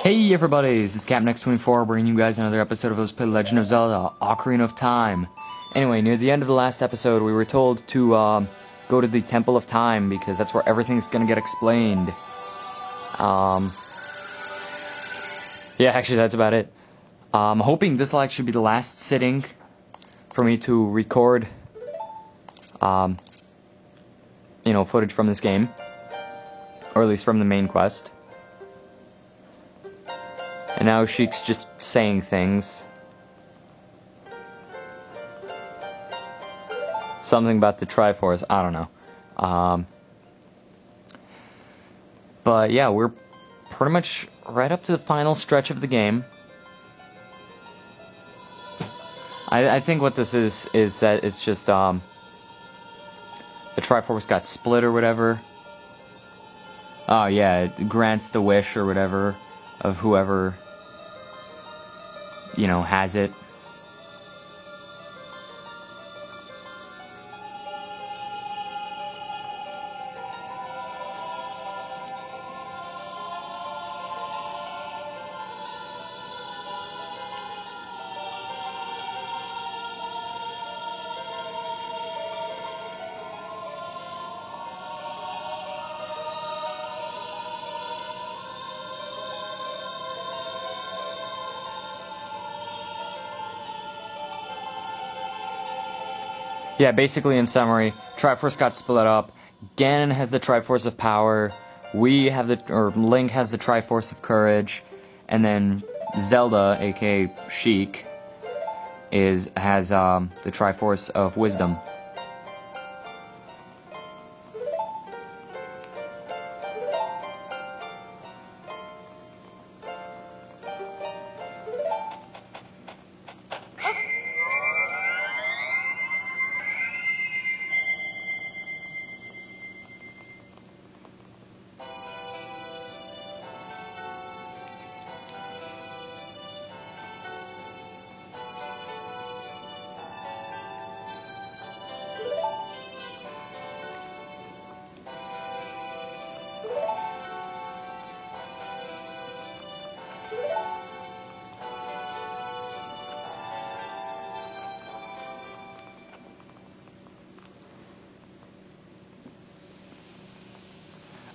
Hey everybody, this is CapNext24 bringing you guys another episode of Let's Play Legend of Zelda: Ocarina of Time. Anyway, near the end of the last episode, we were told to go to the Temple of Time because that's where everything's gonna get explained. Yeah, actually that's about it. I'm hoping this will actually be the last sitting for me to record, footage from this game. Or at least from the main quest. And now Sheik's just saying things. Something about the Triforce, I don't know. But yeah, we're pretty much right up to the final stretch of the game. I think what this is that it's just, the Triforce got split or whatever. Oh yeah, it grants the wish or whatever of whoever, has it. Yeah, basically in summary, Triforce got split up. Ganon has the Triforce of Power. Link has the Triforce of Courage, and then Zelda, aka Sheik, has the Triforce of Wisdom.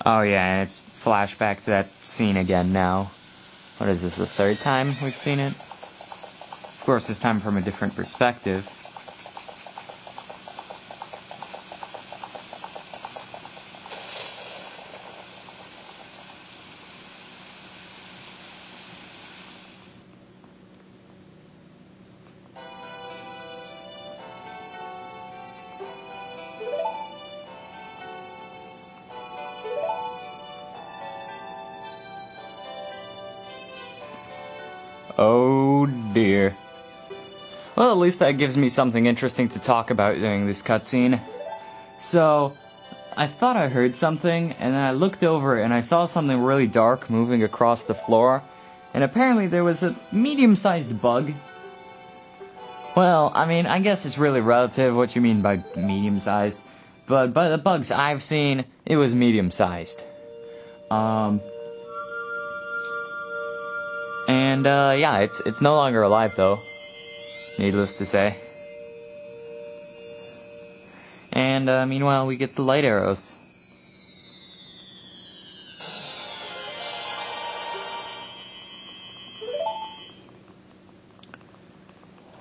Oh yeah, and it's flashback to that scene again now. What is this, the third time we've seen it? Of course, this time from a different perspective. Oh dear. Well, at least that gives me something interesting to talk about during this cutscene. So, I thought I heard something, and then I looked over and I saw something really dark moving across the floor, and apparently there was a medium-sized bug. Well, I mean, I guess it's really relative what you mean by medium-sized, but by the bugs I've seen, it was medium-sized. And, yeah, it's no longer alive, though. Needless to say. And, meanwhile, we get the light arrows.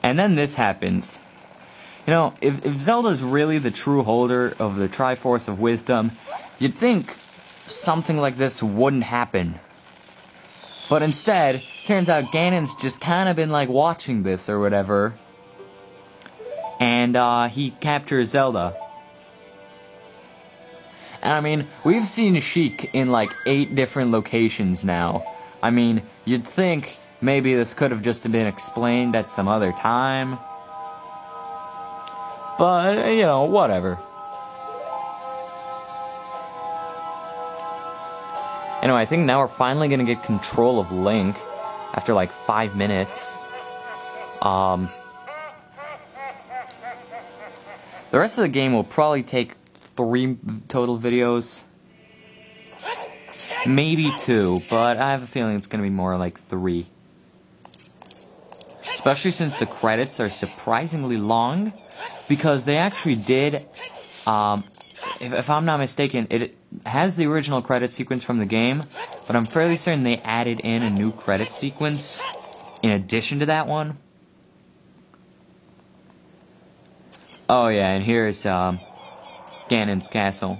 And then this happens. If Zelda's really the true holder of the Triforce of Wisdom, you'd think something like this wouldn't happen. But instead, turns out Ganon's just kind of been like watching this or whatever. And he captures Zelda. And I mean, we've seen Sheik in like 8 different locations now. I mean, you'd think maybe this could have just been explained at some other time. But, whatever. Anyway, I think now we're finally gonna get control of Link after like 5 minutes. The rest of the game will probably take 3 total videos. Maybe 2, but I have a feeling it's going to be more like 3. Especially since the credits are surprisingly long, because they actually did, if I'm not mistaken, it has the original credit sequence from the game, but I'm fairly certain they added in a new credit sequence in addition to that one. Oh yeah, and here's Ganon's castle.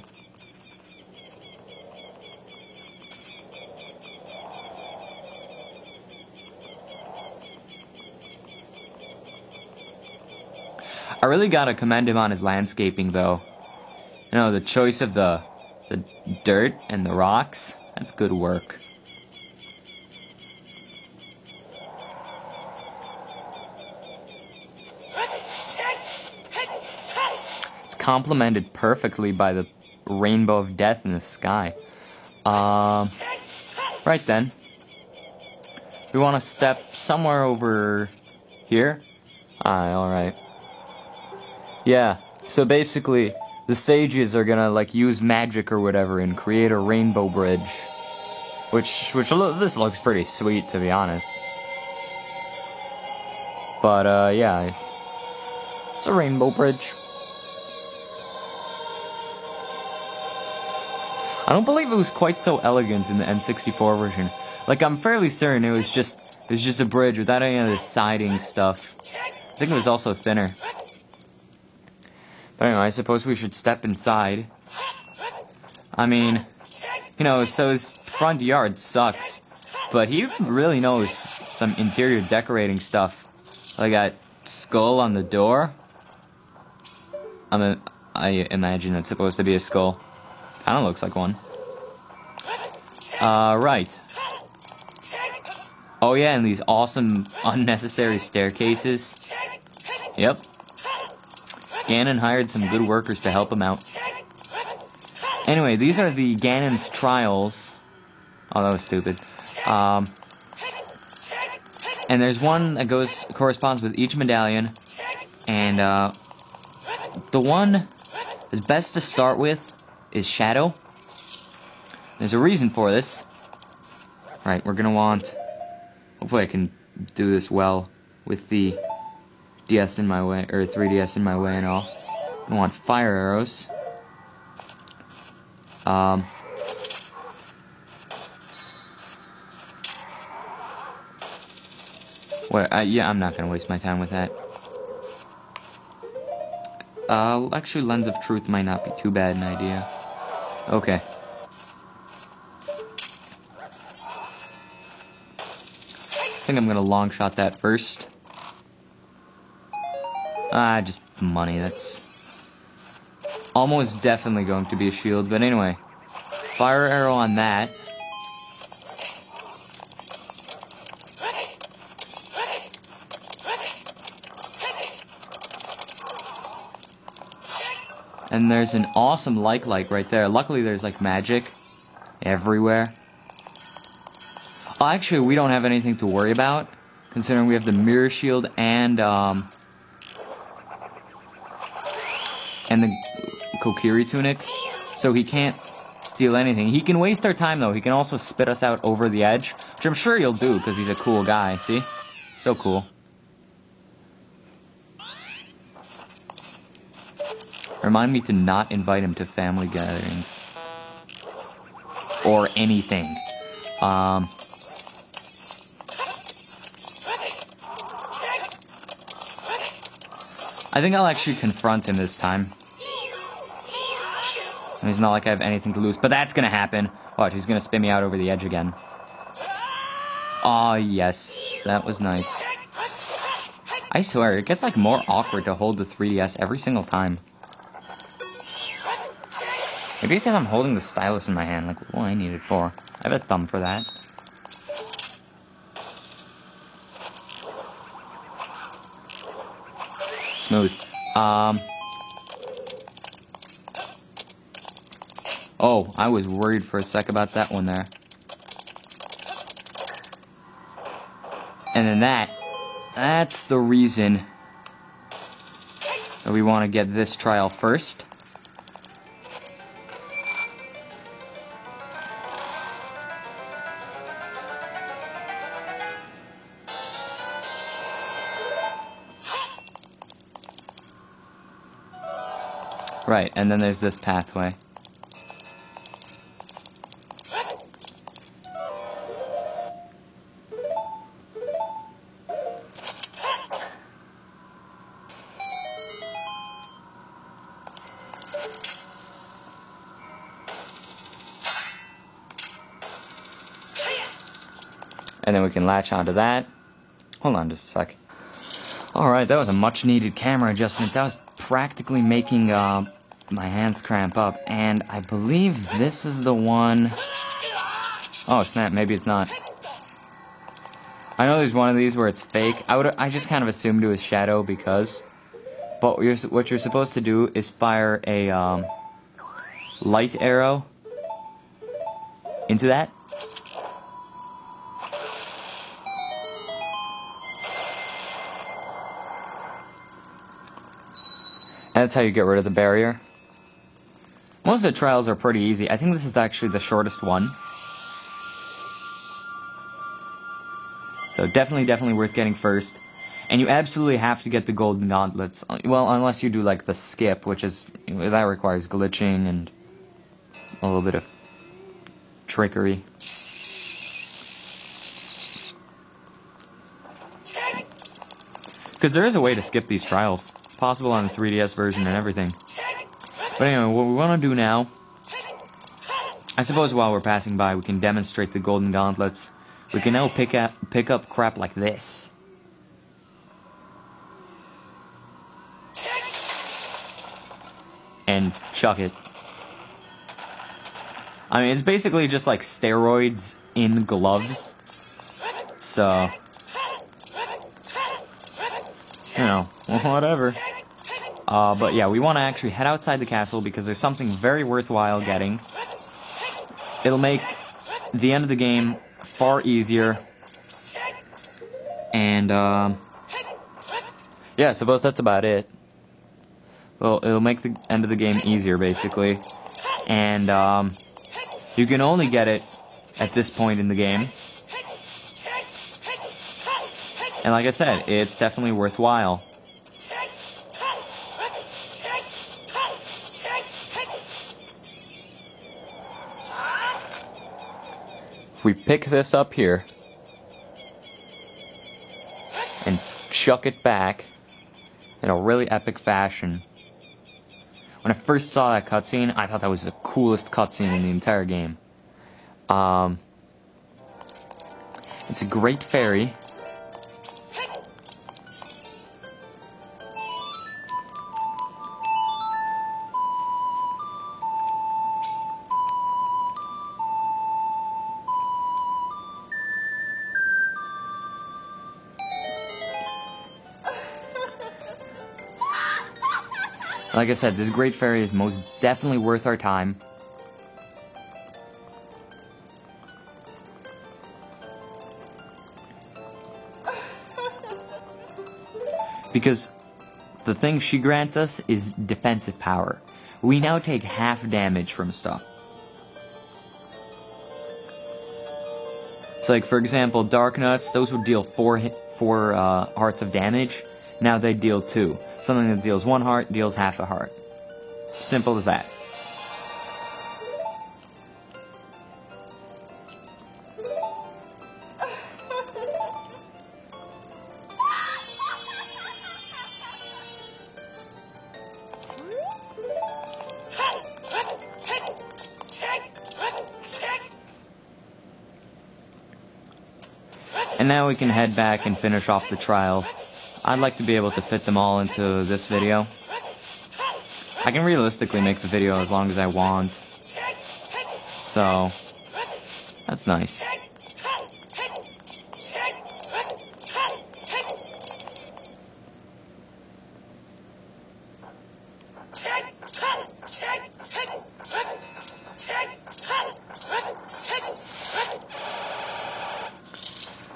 I really gotta commend him on his landscaping, though. You know, the choice of the dirt and the rocks, that's good work. It's complemented perfectly by the rainbow of death in the sky. Right then. We want to step somewhere over here? Alright. Yeah, so basically, the stages are gonna, like, use magic or whatever and create a rainbow bridge. Which this looks pretty sweet, to be honest. But, yeah, it's a rainbow bridge. I don't believe it was quite so elegant in the N64 version. Like, I'm fairly certain it was just a bridge without any of the siding stuff. I think it was also thinner. But anyway, I suppose we should step inside. I mean, you know, so his front yard sucks, but he really knows some interior decorating stuff. Like that skull on the door. I imagine it's supposed to be a skull. Kinda looks like one. Right. Oh yeah, and these awesome unnecessary staircases. Yep. Ganon hired some good workers to help him out. Anyway, these are the Ganon's trials. Oh, that was stupid. And there's one that corresponds with each medallion. And, the one that's best to start with is Shadow. There's a reason for this. Right, we're gonna want... Hopefully I can do this well with the DS in my way, or 3DS in my way and all. I want fire arrows. Yeah, I'm not gonna waste my time with that. Actually, Lens of Truth might not be too bad an idea. Okay. I think I'm gonna long shot that first. Just money, that's almost definitely going to be a shield, but anyway. Fire arrow on that. And there's an awesome like right there. Luckily there's like magic everywhere. Oh, actually we don't have anything to worry about, considering we have the mirror shield and the Kokiri tunic, so he can't steal anything. He can waste our time, though. He can also spit us out over the edge, which I'm sure he'll do, because he's a cool guy, see? So cool. Remind me to not invite him to family gatherings. Or anything. I think I'll actually confront him this time. It's not like I have anything to lose, but that's gonna happen. Watch, he's gonna spin me out over the edge again. Aw, yes. That was nice. I swear, it gets like more awkward to hold the 3DS every single time. Maybe because I'm holding the stylus in my hand, like, what do I need it for? I have a thumb for that. Smooth. Oh, I was worried for a sec about that one there. And then that's the reason that we want to get this trial first. Right, and then there's this pathway. And then we can latch onto that. Hold on just a sec. Alright, that was a much needed camera adjustment. That was practically making my hands cramp up. And I believe this is the one... Oh snap, maybe it's not. I know there's one of these where it's fake. I just kind of assumed it was Shadow because... But what you're supposed to do is fire a light arrow into that. And that's how you get rid of the barrier. Most of the trials are pretty easy. I think this is actually the shortest one. So definitely worth getting first. And you absolutely have to get the golden gauntlets. Well, unless you do like the skip, which is... that requires glitching and a little bit of trickery. Because there is a way to skip these trials. Possible on the 3DS version and everything. But anyway, what we want to do now, I suppose while we're passing by, we can demonstrate the golden gauntlets. We can now pick up crap like this. And chuck it. I mean, it's basically just like steroids in gloves. So, you know, whatever. But yeah, we want to actually head outside the castle because there's something very worthwhile getting. It'll make the end of the game far easier. And, yeah, I suppose that's about it. Well, it'll make the end of the game easier, basically. And, you can only get it at this point in the game. And like I said, it's definitely worthwhile. If we pick this up here and chuck it back in a really epic fashion. When I first saw that cutscene, I thought that was the coolest cutscene in the entire game. It's a great fairy. Like I said, this great fairy is most definitely worth our time. Because the thing she grants us is defensive power. We now take half damage from stuff. So like, for example, Dark Nuts, those would deal 4 hearts of damage. Now they deal 2. Something that deals 1 heart deals half a heart. Simple as that. And now we can head back and finish off the trials. I'd like to be able to fit them all into this video. I can realistically make the video as long as I want. So, that's nice.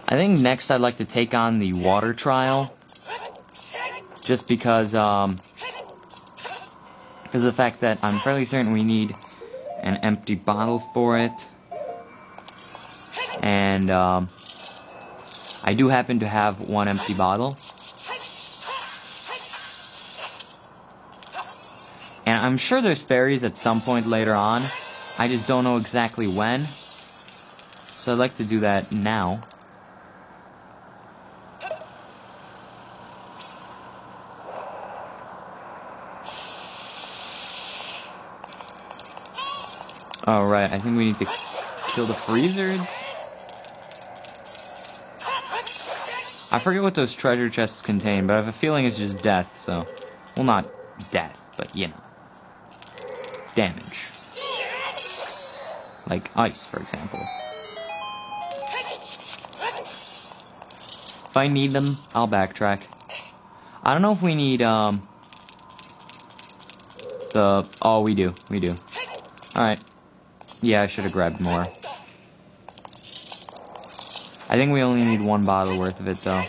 I think next I'd like to take on the water trial. Just because of the fact that I'm fairly certain we need an empty bottle for it. And I do happen to have one empty bottle. And I'm sure there's fairies at some point later on. I just don't know exactly when. So I'd like to do that now. Alright, I think we need to kill the freezers. I forget what those treasure chests contain, but I have a feeling it's just death, so... Well, not death, but, you know. Damage. Like ice, for example. If I need them, I'll backtrack. I don't know if we need, Oh, we do. We do. Alright. Yeah, I should have grabbed more. I think we only need one bottle worth of it, though.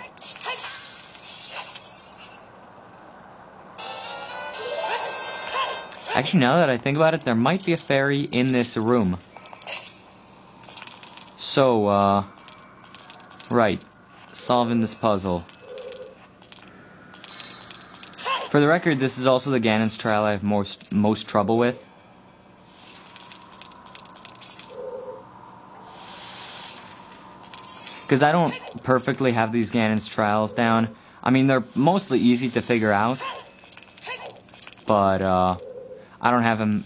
Actually, now that I think about it, there might be a fairy in this room. So, right. Solving this puzzle. For the record, this is also the Ganon's trial I have most trouble with. Because I don't perfectly have these Ganon's trials down. I mean, they're mostly easy to figure out. But, I don't have them,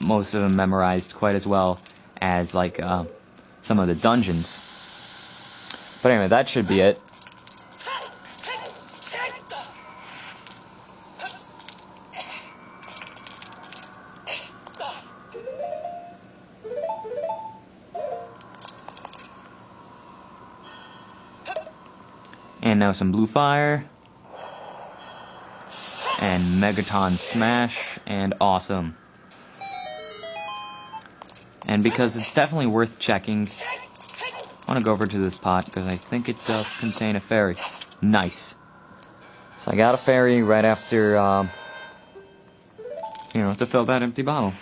most of them memorized quite as well as, like, some of the dungeons. But anyway, that should be it. And now some blue fire. And Megaton Smash. And awesome. And because it's definitely worth checking, I want to go over to this pot because I think it does contain a fairy. Nice. So I got a fairy right after, you know, to fill that empty bottle.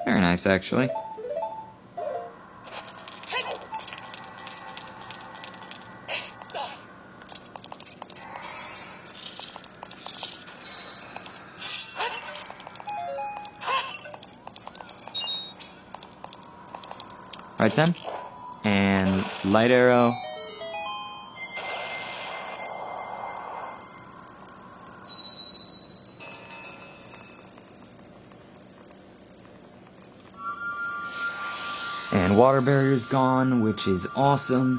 Very nice, actually. Right then. And light arrow. And water barrier's gone, which is awesome.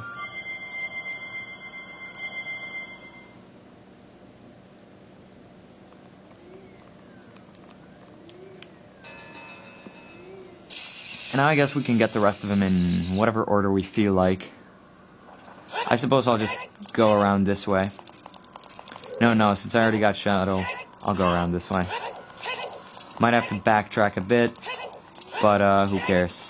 And now I guess we can get the rest of them in whatever order we feel like. I suppose I'll just go around this way. No, since I already got Shadow, I'll go around this way. Might have to backtrack a bit, but who cares?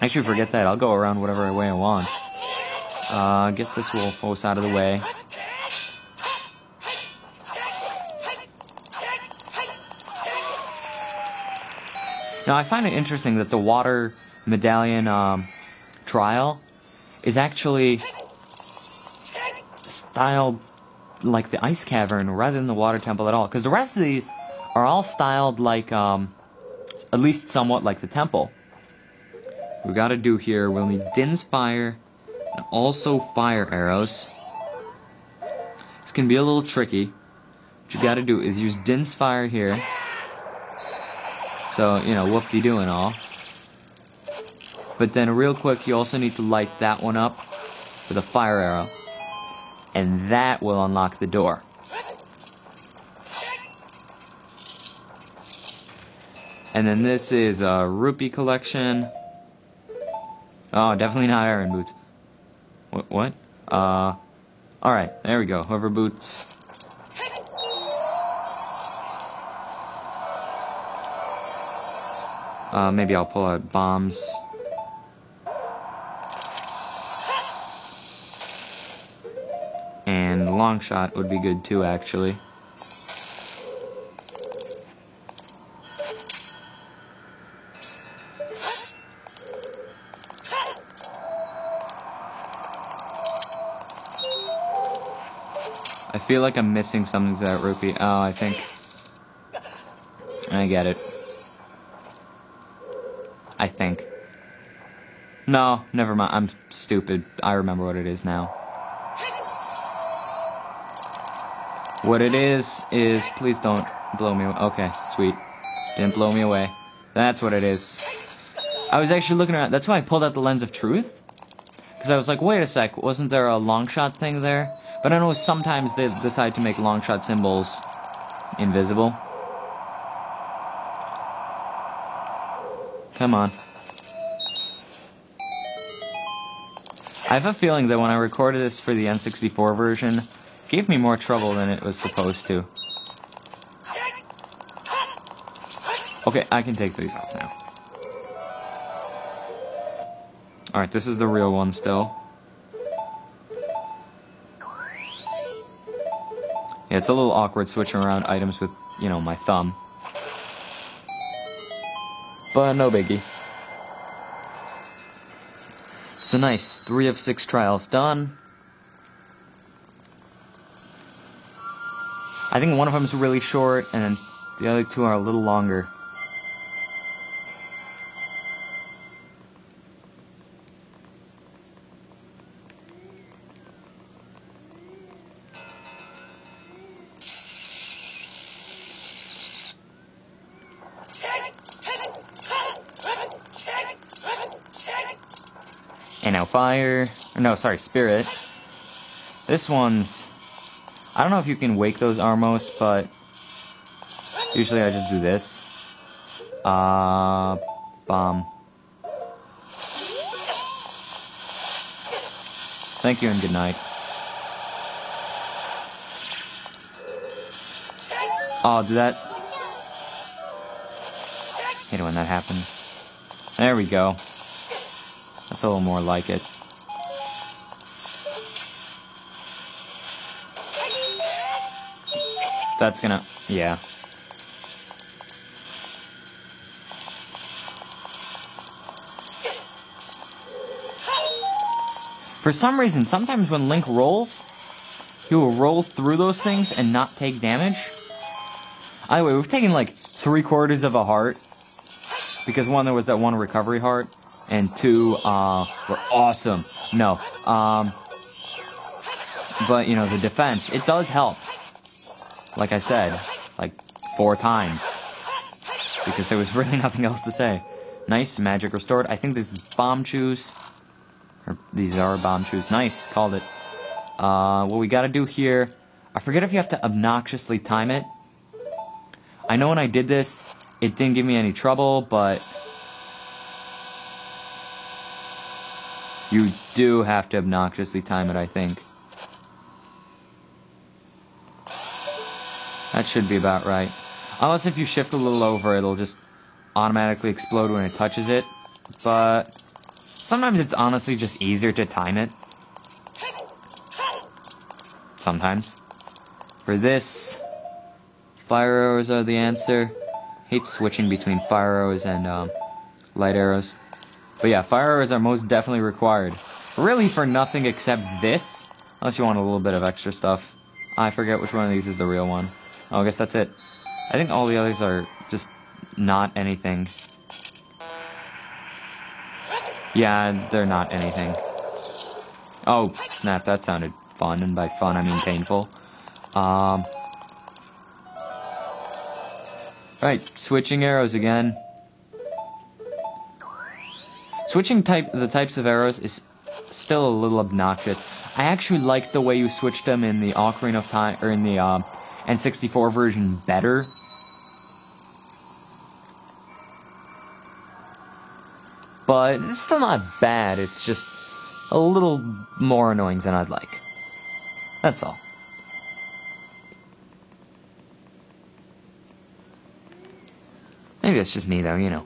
Actually, forget that. I'll go around whatever way I want. Get this Wolfos out of the way. Now, I find it interesting that the water medallion trial is actually styled like the ice cavern rather than the water temple at all. Because the rest of these are all styled like, at least somewhat like the temple. What we gotta do here, we'll need Din's Fire and also fire arrows. This can be a little tricky. What you gotta do is use Din's Fire here. So, you know, whoop-de-doo and all. But then real quick, you also need to light that one up with a fire arrow. And that will unlock the door. And then this is a rupee collection. Oh, definitely not iron boots. What? Alright, there we go. Hover boots. Maybe I'll pull out bombs. And long shot would be good too, actually. I feel like I'm missing something to that rupee. Oh, I think I get it. I think. No, never mind. I'm stupid. I remember what it is now. What it is, please don't blow me away. Okay, sweet. Didn't blow me away. That's what it is. I was actually looking around. That's why I pulled out the Lens of Truth. Because I was like, wait a sec, wasn't there a long shot thing there? But I know sometimes they decide to make long shot symbols invisible. Come on. I have a feeling that when I recorded this for the N64 version, it gave me more trouble than it was supposed to. Okay, I can take these off now. Alright, this is the real one still. Yeah, it's a little awkward switching around items with, you know, my thumb. But no biggie. So nice, 3 of 6 trials done. I think one of them is really short, and then the other 2 are a little longer. And now fire. No, sorry, spirit. This one's... I don't know if you can wake those Armos, but... usually I just do this. Bomb. Thank you and good night. Oh, did that... hate it when that happens. There we go. That's a little more like it. That's gonna... yeah. For some reason, sometimes when Link rolls, he will roll through those things and not take damage. Either way, we've taken like 3/4 of a heart. Because one, there was that one recovery heart. And 2, were awesome. No, but, you know, the defense, it does help. Like I said, like 4 times. Because there was really nothing else to say. Nice, magic restored. I think this is bomb chews. Or, these are bomb chews. Nice, called it. What we gotta do here, I forget if you have to obnoxiously time it. I know when I did this, it didn't give me any trouble, but... you do have to obnoxiously time it, I think. That should be about right. Unless if you shift a little over, it'll just automatically explode when it touches it. But sometimes it's honestly just easier to time it. Sometimes. For this, fire arrows are the answer. Hate switching between fire arrows and light arrows. But yeah, fire arrows are most definitely required. Really for nothing except this. Unless you want a little bit of extra stuff. I forget which one of these is the real one. Oh, I guess that's it. I think all the others are just not anything. Yeah, they're not anything. Oh, snap, that sounded fun. And by fun, I mean painful. Right, switching arrows again. Switching the types of arrows is still a little obnoxious. I actually like the way you switched them in the Ocarina of Time, or in the N64 version better. But it's still not bad, it's just a little more annoying than I'd like. That's all. Maybe that's just me though, you know.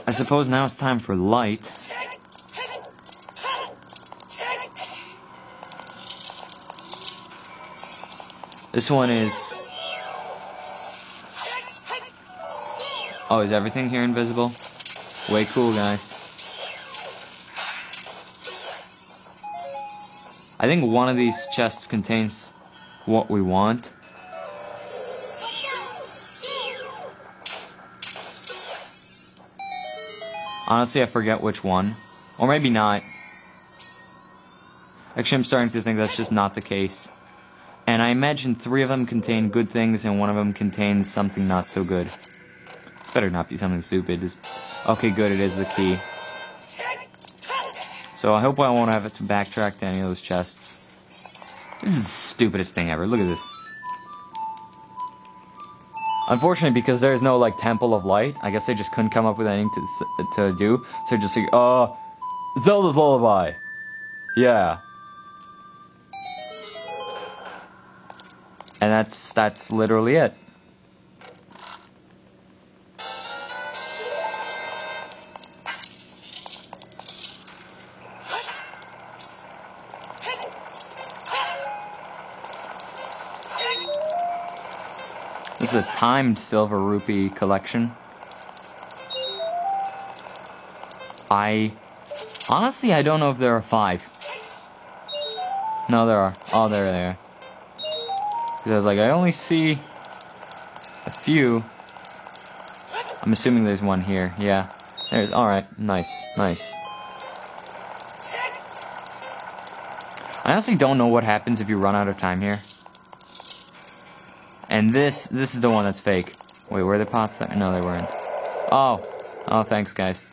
I suppose now it's time for light. This one is... oh, is everything here invisible? Way cool, guys. I think one of these chests contains what we want. Honestly, I forget which one. Or maybe not. Actually, I'm starting to think that's just not the case. And I imagine 3 of them contain good things and 1 of them contains something not so good. Better not be something stupid. Okay, good, it is the key. So I hope I won't have to backtrack to any of those chests. This is the stupidest thing ever. Look at this. Unfortunately, because there's no, like, Temple of Light, I guess they just couldn't come up with anything to do. So just like, Zelda's Lullaby. Yeah. And that's literally it. This is a timed silver rupee collection. Honestly, I don't know if there are 5. No, there are. Oh, there they are. Because I was like, I only see a few. I'm assuming there's one here. Yeah. There's, alright. Nice. Nice. I honestly don't know what happens if you run out of time here. And this is the one that's fake. Wait, were the pots there? No, they weren't. Oh. Oh, thanks, guys.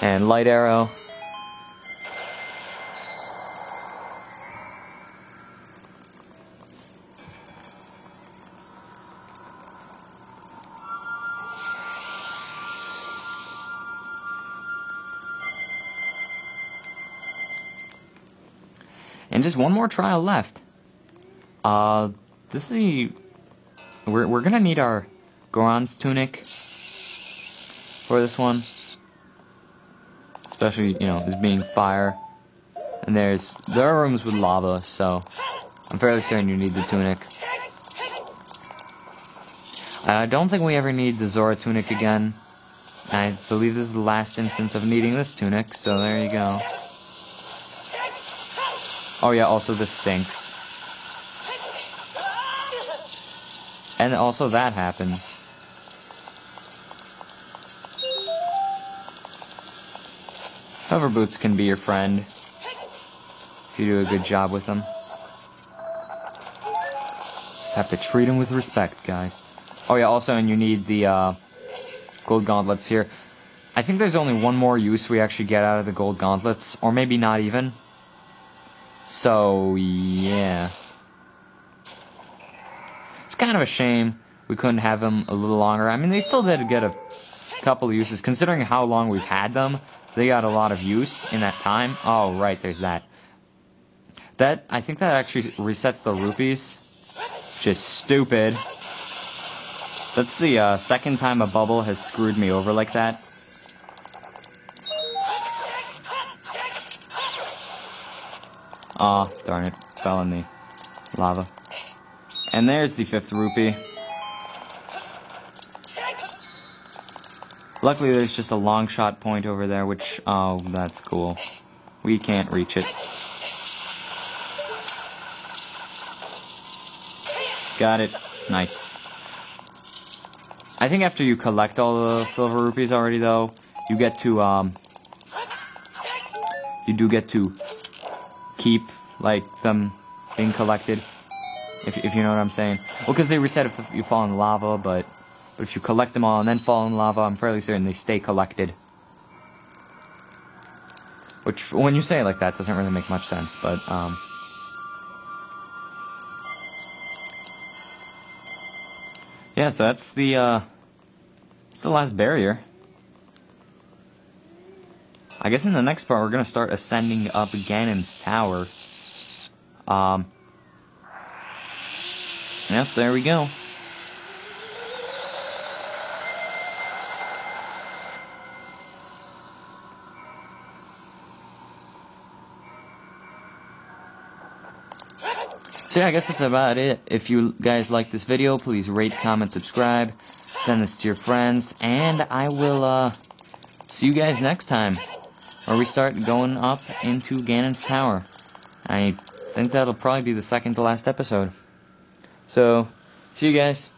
And light arrow. And just one more trial left. This is the... We're gonna need our Goron's tunic for this one. Especially, you know, as being fire. And there are rooms with lava, so I'm fairly certain you need the tunic. I don't think we ever need the Zora tunic again. I believe this is the last instance of needing this tunic, so there you go. Oh yeah, also this sinks. And also that happens. Hover boots can be your friend if you do a good job with them. Just have to treat them with respect, guys. Oh yeah, also, and you need the gold gauntlets here. I think there's only one more use we actually get out of the gold gauntlets, or maybe not even. So, yeah. It's kind of a shame we couldn't have them a little longer. I mean, they still did get a couple of uses. Considering how long we've had them, they got a lot of use in that time. Oh, right, there's that. I think that actually resets the rupees. Which is stupid. That's the second time a bubble has screwed me over like that. Aw, oh, darn it. Fell in the lava. And there's the 5th rupee. Luckily there's just a long shot point over there, which, oh, that's cool. We can't reach it. Got it. Nice. I think after you collect all the silver rupees already, though, you get to, you do get to keep, like, them being collected, if you know what I'm saying. Well, because they reset if you fall in lava, but if you collect them all and then fall in lava, I'm fairly certain they stay collected. Which, when you say it like that, doesn't really make much sense, but, yeah, so that's the last barrier. I guess in the next part, we're gonna start ascending up Ganon's tower. Yep, there we go. So yeah, I guess that's about it. If you guys like this video, please rate, comment, subscribe. send this to your friends, and I will see you guys next time, where we start going up into Ganon's Tower. I think that'll probably be the second to last episode. So, see you guys.